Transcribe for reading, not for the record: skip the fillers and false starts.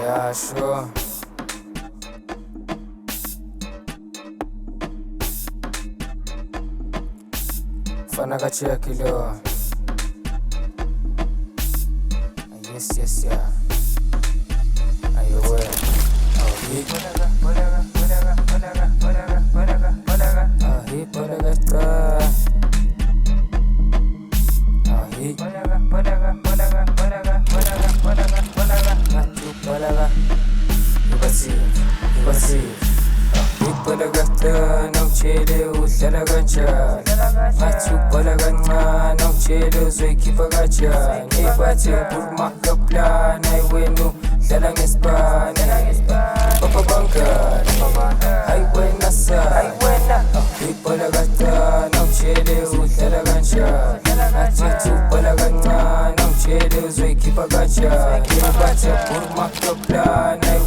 Yeah, sure. Fana kacheki leo. Yes, yeah. Ayo we. Hip polagata. Hip polaga. Ibasi. Hip polagata. Não chele o selagancha. Machu polaganma. Não chele o zoiki pagacha. Ne bate por makapla. Nai wenu selang espane. Papa banka. Highway nasa. Hip polagata. Não chele o selagancha. Machu polaganma. Não chele o zoiki pagacha. Ne bate por makapla. Nai